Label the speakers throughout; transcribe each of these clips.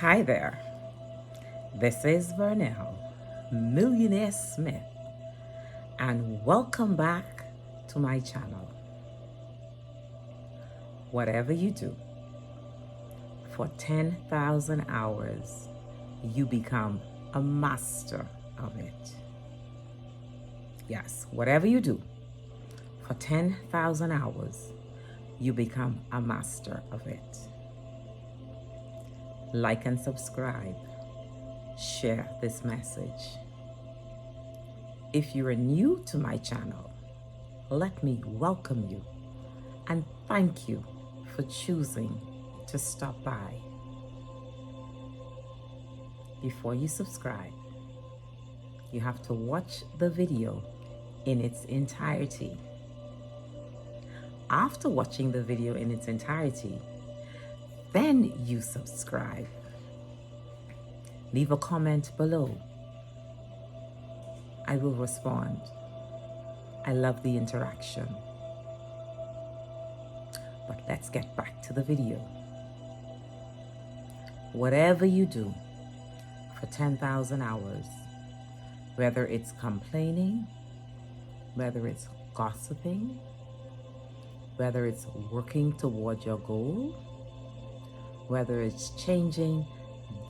Speaker 1: Hi there. This is Vernell, Millionaire Smith, and welcome back to my channel. Whatever you do, for 10,000 hours, you become a master of it. Yes, whatever you do, for 10,000 hours, you become a master of it. Like and subscribe. Share this message. If you are new to my channel, let me welcome you and thank you for choosing to stop by. Before you subscribe, you have to watch the video in its entirety. After watching the video in its entirety, then you subscribe. Leave a comment below. I will respond. I love the interaction. But let's get back to the video. Whatever you do for 10,000 hours, whether it's complaining, whether it's gossiping, whether it's working toward your goal, whether it's changing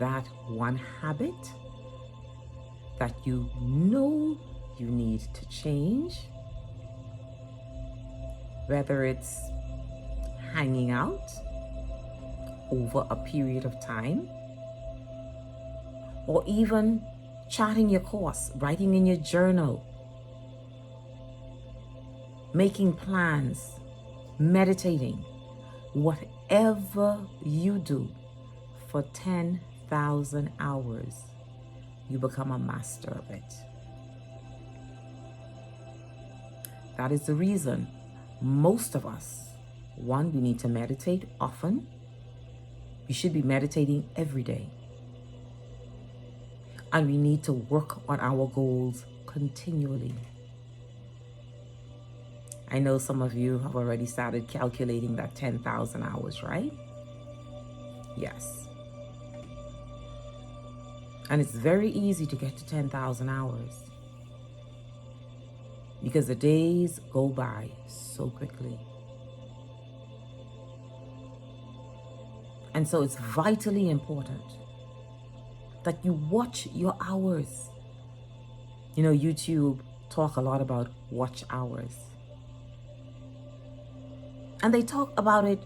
Speaker 1: that one habit that you know you need to change, whether it's hanging out over a period of time, or even charting your course, writing in your journal, making plans, meditating, whatever you do for 10,000 hours, you become a master of it. That is the reason most of us, one, we need to meditate often. We should be meditating every day. And we need to work on our goals continually. I know some of you have already started calculating that 10,000 hours, right? Yes. And it's very easy to get to 10,000 hours because the days go by so quickly. And so it's vitally important that you watch your hours. You know, YouTube talk a lot about watch hours. And they talk about it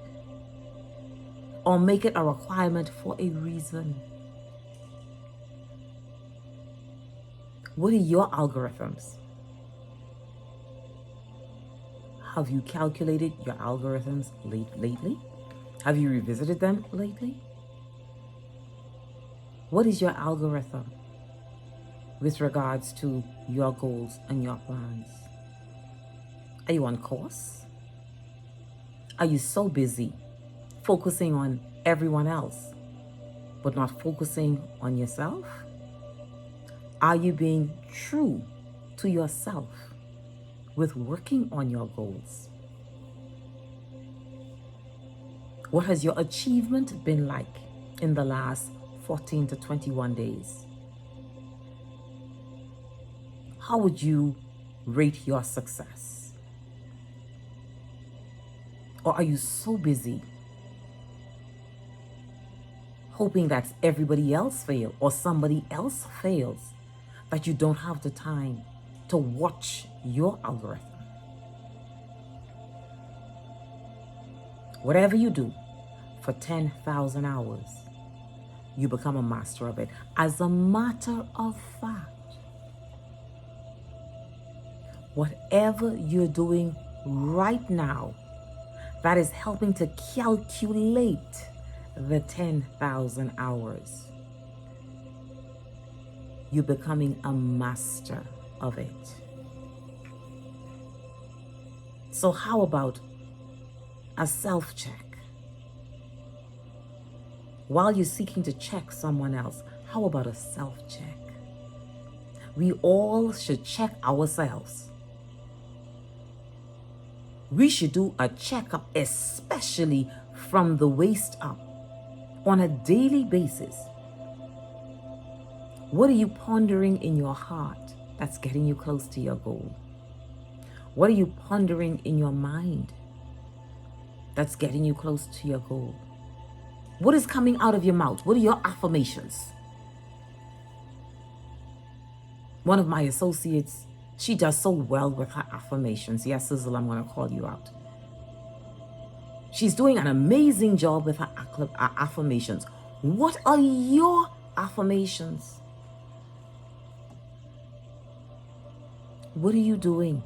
Speaker 1: or make it a requirement for a reason. What are your algorithms? Have you calculated your algorithms lately? Have you revisited them lately? What is your algorithm with regards to your goals and your plans? Are you on course? Are you so busy focusing on everyone else, but not focusing on yourself? Are you being true to yourself with working on your goals? What has your achievement been like in the last 14 to 21 days? How would you rate your success? Or are you so busy hoping that everybody else fails or somebody else fails that you don't have the time to watch your algorithm? Whatever you do for 10,000 hours, you become a master of it. As a matter of fact, whatever you're doing right now that is helping to calculate the 10,000 hours, you're becoming a master of it. So how about a self-check? While you're seeking to check someone else, how about a self-check? We all should check ourselves. We should do a checkup, especially from the waist up, on a daily basis? What are you pondering in your heart that's getting you close to your goal? What are you pondering in your mind that's getting you close to your goal? What is coming out of your mouth? What are your affirmations? One of my associates, she does so well with her affirmations. Yes, Sizzle, I'm going to call you out. She's doing an amazing job with her affirmations. What are your affirmations? What are you doing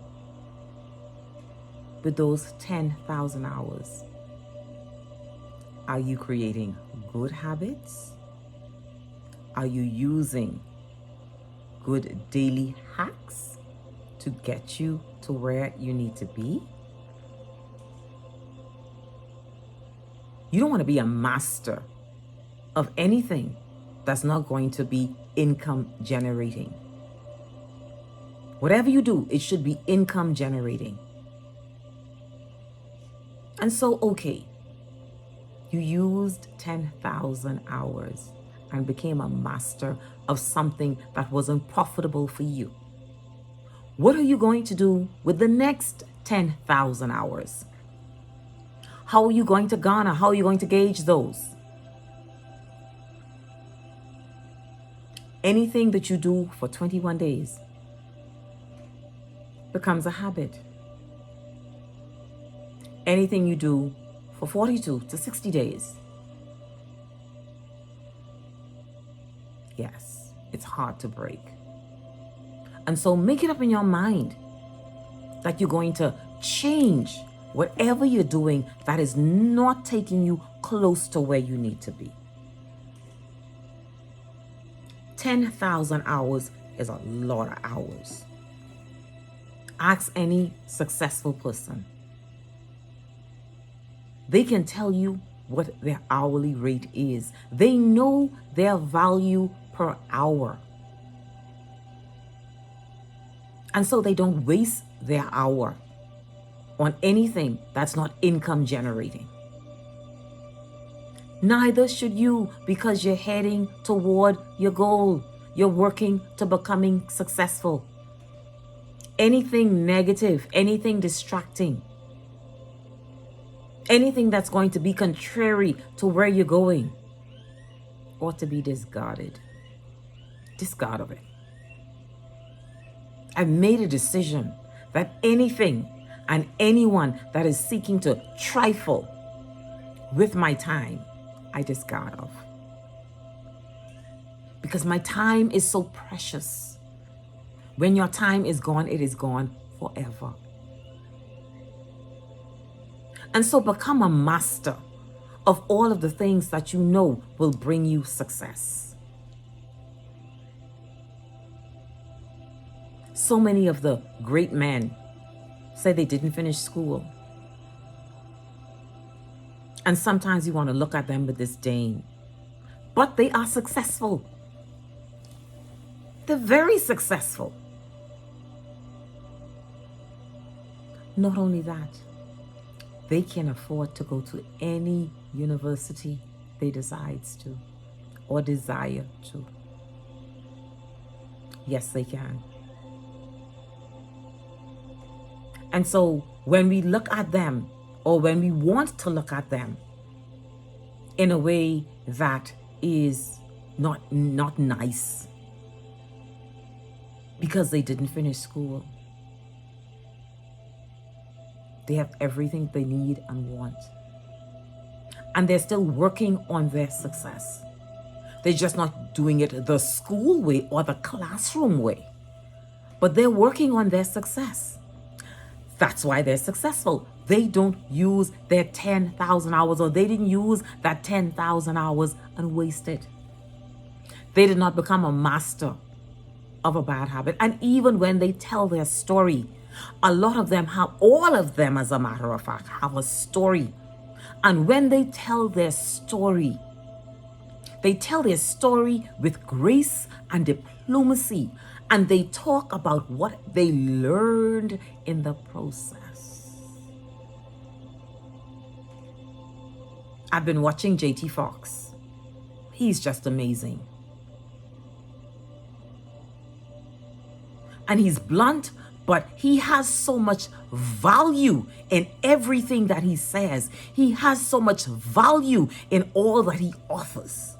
Speaker 1: with those 10,000 hours? Are you creating good habits? Are you using good daily hacks to get you to where you need to be? You don't want to be a master of anything that's not going to be income generating. Whatever you do, it should be income generating. And so, okay, you used 10,000 hours and became a master of something that wasn't profitable for you. What are you going to do with the next 10,000 hours? How are you going to garner? How are you going to gauge those? Anything that you do for 21 days becomes a habit. Anything you do for 42 to 60 days, yes, it's hard to break. And so make it up in your mind that you're going to change whatever you're doing that is not taking you close to where you need to be. 10,000 hours is a lot of hours. Ask any successful person. They can tell you what their hourly rate is. They know their value per hour. And so they don't waste their hour on anything that's not income generating. Neither should you, because you're heading toward your goal. You're working to becoming successful. Anything negative, anything distracting, anything that's going to be contrary to where you're going ought to be discarded. Discard of it. I've made a decision that anything and anyone that is seeking to trifle with my time, I discard of. Because my time is so precious. When your time is gone, it is gone forever. And so become a master of all of the things that you know will bring you success. So many of the great men say they didn't finish school. And sometimes you want to look at them with disdain. But they are successful. They're very successful. Not only that, they can afford to go to any university they decides to or desire to. Yes, they can. And so when we look at them, or when we want to look at them in a way that is not nice, because they didn't finish school, they have everything they need and want. And they're still working on their success. They're just not doing it the school way or the classroom way. But they're working on their success. That's why they're successful. They don't use their 10,000 hours, or they didn't use that 10,000 hours and waste it. They did not become a master of a bad habit. And even when they tell their story, a lot of them have, all of them as a matter of fact, have a story. And when they tell their story, they tell their story with grace and diplomacy. And they talk about what they learned in the process. I've been watching JT Fox. He's just amazing. And he's blunt, but he has so much value in everything that he says. He has so much value in all that he offers.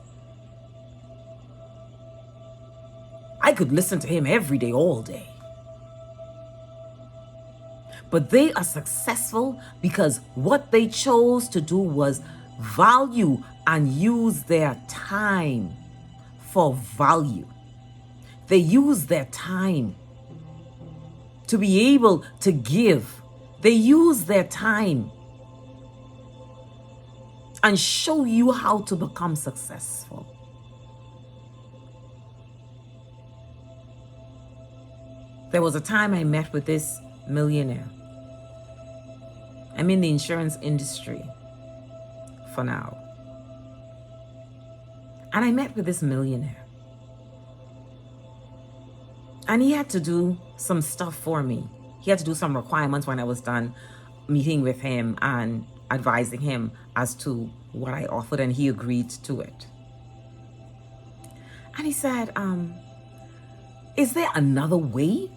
Speaker 1: I could listen to him every day, all day. But they are successful because what they chose to do was value and use their time for value. They use their time to be able to give. They use their time and show you how to become successful. There was a time I met with this millionaire. I'm in the insurance industry for now. And I met with this millionaire. And he had to do some stuff for me. He had to do some requirements when I was done meeting with him and advising him as to what I offered, and he agreed to it. And he said, is there another way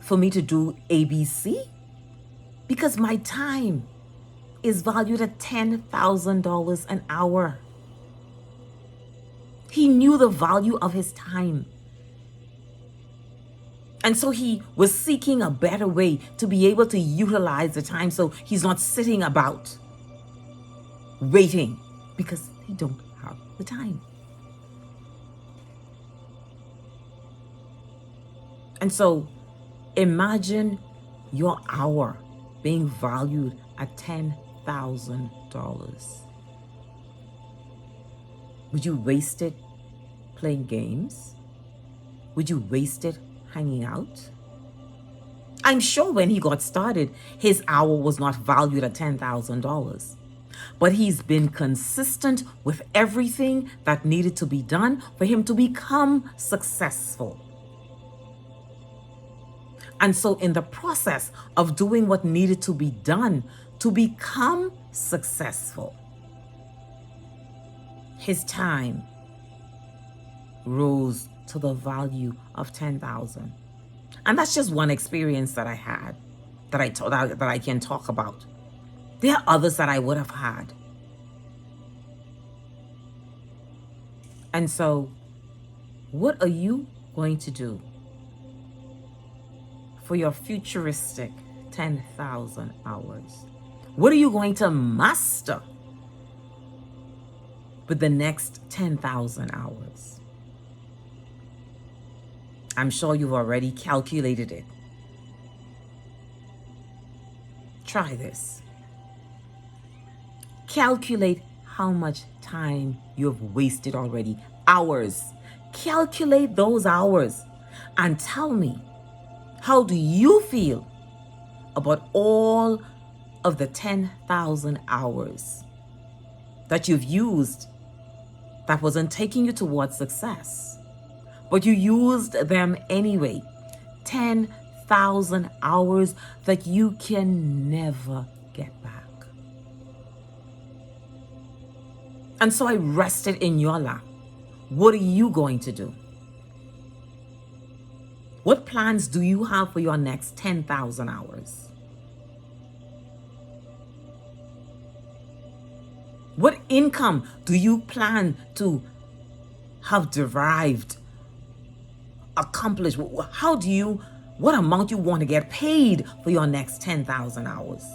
Speaker 1: for me to do ABC? Because my time is valued at $10,000 an hour. He knew the value of his time. And so he was seeking a better way to be able to utilize the time so he's not sitting about waiting because he don't have the time. And so imagine your hour being valued at $10,000. Would you waste it playing games? Would you waste it hanging out? I'm sure when he got started, his hour was not valued at $10,000. But he's been consistent with everything that needed to be done for him to become successful. And so in the process of doing what needed to be done to become successful, his time rose to the value of $10,000. And that's just one experience that I had, that I can talk about. There are others that I would have had. And so, what are you going to do for your futuristic 10,000 hours? What are you going to master with the next 10,000 hours? I'm sure you've already calculated it. Try this. Calculate how much time you've wasted already. Hours. Calculate those hours and tell me, how do you feel about all of the 10,000 hours that you've used that wasn't taking you towards success, but you used them anyway? 10,000 hours that you can never get back. And so I rest it in your lap. What are you going to do? What plans do you have for your next 10,000 hours? What income do you plan to have derived, accomplished? What amount you want to get paid for your next 10,000 hours?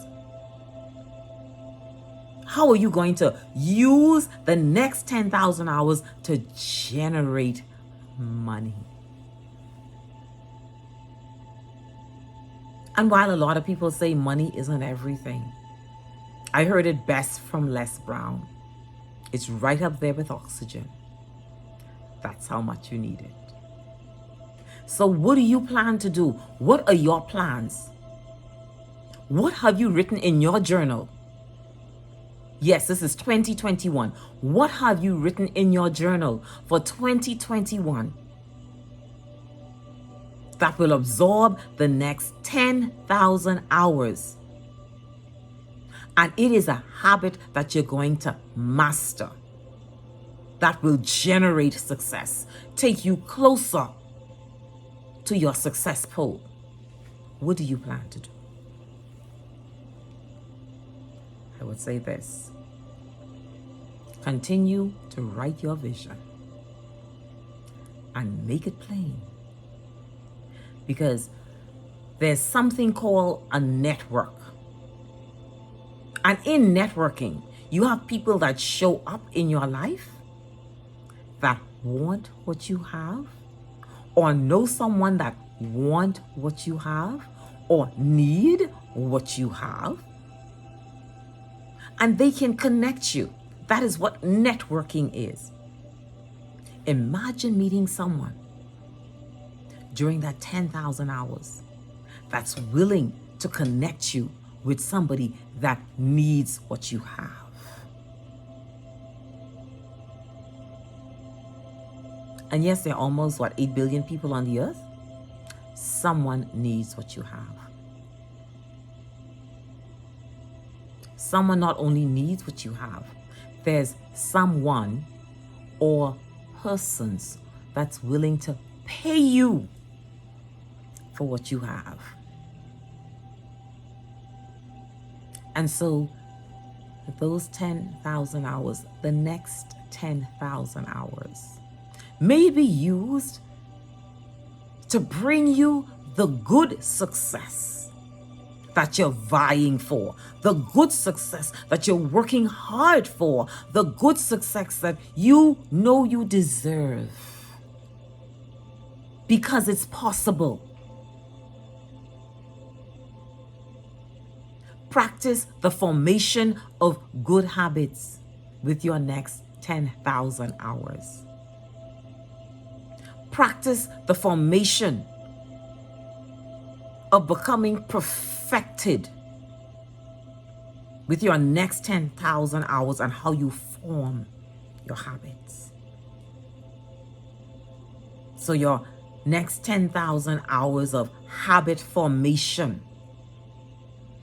Speaker 1: How are you going to use the next 10,000 hours to generate money? And while a lot of people say money isn't everything, I heard it best from Les Brown. It's right up there with oxygen. That's how much you need it. So what do you plan to do? What are your plans? What have you written in your journal? Yes, this is 2021. What have you written in your journal for 2021 that will absorb the next 10,000 hours? And it is a habit that you're going to master. that will generate success, take you closer to your success pole. What do you plan to do? I would say this: continue to write your vision and make it plain. Because there's something called a network. And in networking, you have people that show up in your life that want what you have, or know someone that want what you have, or need what you have, and they can connect you. That is what networking is. Imagine meeting someone during that 10,000 hours that's willing to connect you with somebody that needs what you have. And yes, there are almost, 8 billion people on the earth? Someone needs what you have. Someone not only needs what you have, there's someone or persons that's willing to pay you for what you have. And so those 10,000 hours, the next 10,000 hours, may be used to bring you the good success that you're vying for, the good success that you're working hard for, the good success that you know you deserve. Because it's possible. Practice the formation of good habits with your next 10,000 hours. Practice the formation of becoming perfected with your next 10,000 hours and how you form your habits. So your next 10,000 hours of habit formation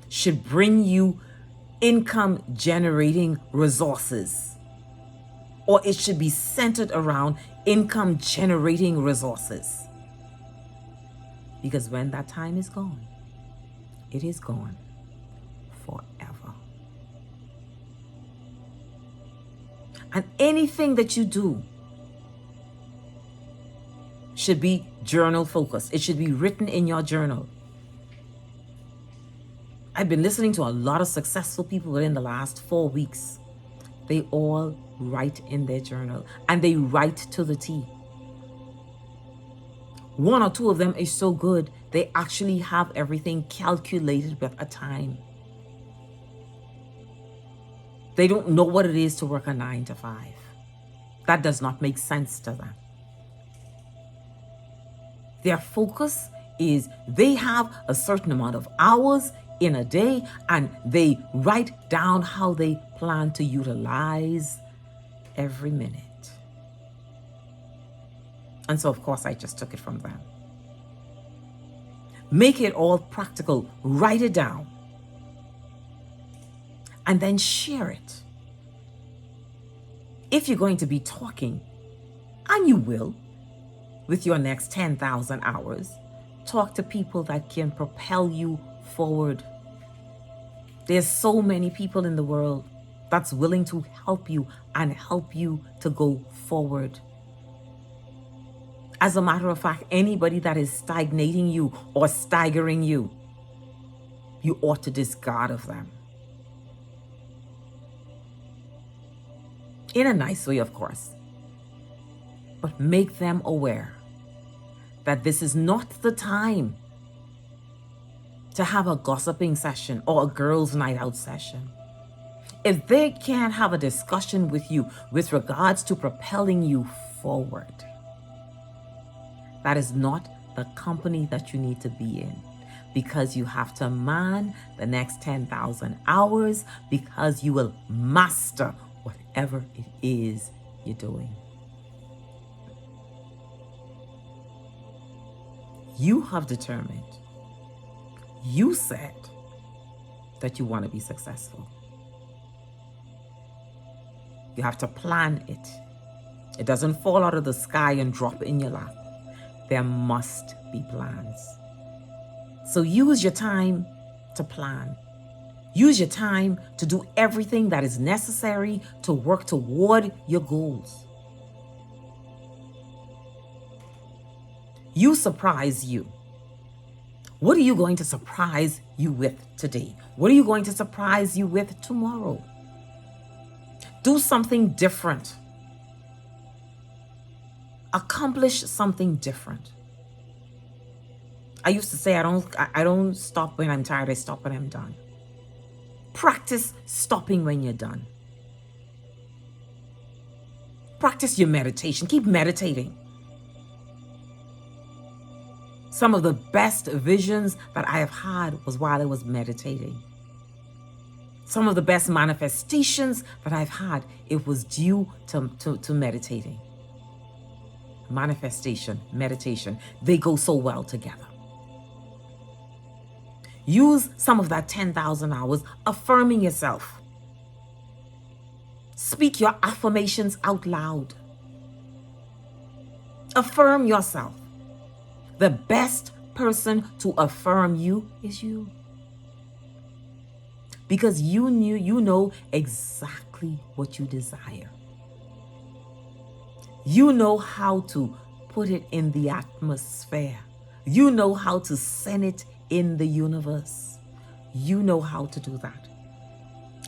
Speaker 1: should bring you income generating resources, or it should be centered around income generating resources. Because when that time is gone, it is gone forever. And anything that you do should be journal focused. It should be written in your journal. I've been listening to a lot of successful people within the last 4 weeks. They all write in their journal, and they write to the T. One or two of them is so good, they actually have everything calculated with a time. They don't know what it is to work a 9 to 5. That does not make sense to them. Their focus is they have a certain amount of hours in a day, and they write down how they plan to utilize every minute. And so, of course, I just took it from them. Make it all practical. Write it down. And then share it. If you're going to be talking, and you will, with your next 10,000 hours, talk to people that can propel you forward. There's so many people in the world that's willing to help you and help you to go forward. As a matter of fact, anybody that is stagnating you or staggering you, you ought to discard of them. In a nice way, of course. But make them aware that this is not the time to have a gossiping session or a girls' night out session. If they can't have a discussion with you with regards to propelling you forward, that is not the company that you need to be in, because you have to man the next 10,000 hours, because you will master whatever it is you're doing. You have determined, you said that you want to be successful. You have to plan it. It doesn't fall out of the sky and drop in your lap. There must be plans. So use your time to plan. Use your time to do everything that is necessary to work toward your goals. You surprise you. What are you going to surprise you with today? What are you going to surprise you with tomorrow? Do something different. Accomplish something different. I used to say I don't stop when I'm tired, I stop when I'm done. Practice stopping when you're done. Practice your meditation. Keep meditating. Some of the best visions that I have had was while I was meditating. Some of the best manifestations that I've had, it was due to meditating. Manifestation, meditation, they go so well together. Use some of that 10,000 hours affirming yourself. Speak your affirmations out loud. Affirm yourself. The best person to affirm you is you. Because you know exactly what you desire. You know how to put it in the atmosphere. You know how to send it in the universe. You know how to do that.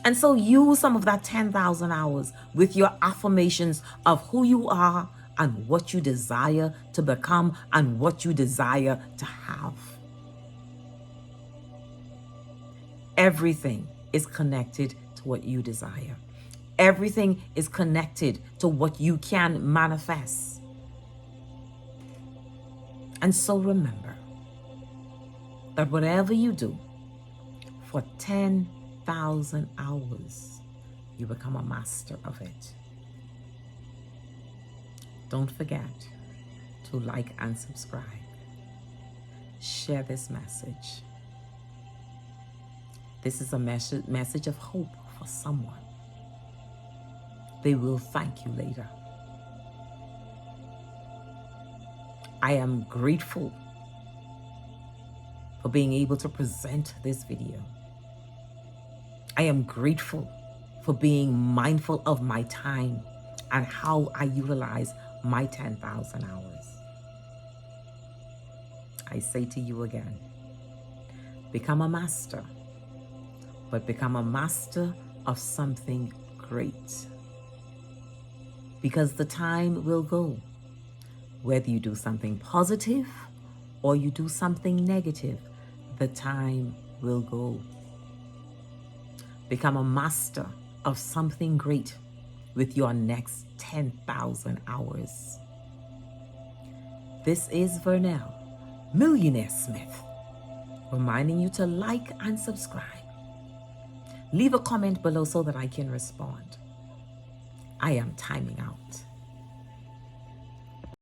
Speaker 1: And so use some of that 10,000 hours with your affirmations of who you are and what you desire to become and what you desire to have. Everything is connected to what you desire. Everything is connected to what you can manifest. And so remember that whatever you do for 10,000 hours, you become a master of it. Don't forget to like and subscribe. Share this message. This is a message of hope for someone. They will thank you later. I am grateful for being able to present this video. I am grateful for being mindful of my time and how I utilize my 10,000 hours. I say to you again, become a master, but become a master of something great. Because the time will go, whether you do something positive or you do something negative, the time will go. Become a master of something great with your next 10,000 hours. This is Vernell, Millionaire Smith, reminding you to like and subscribe. Leave a comment below so that I can respond. I am timing out.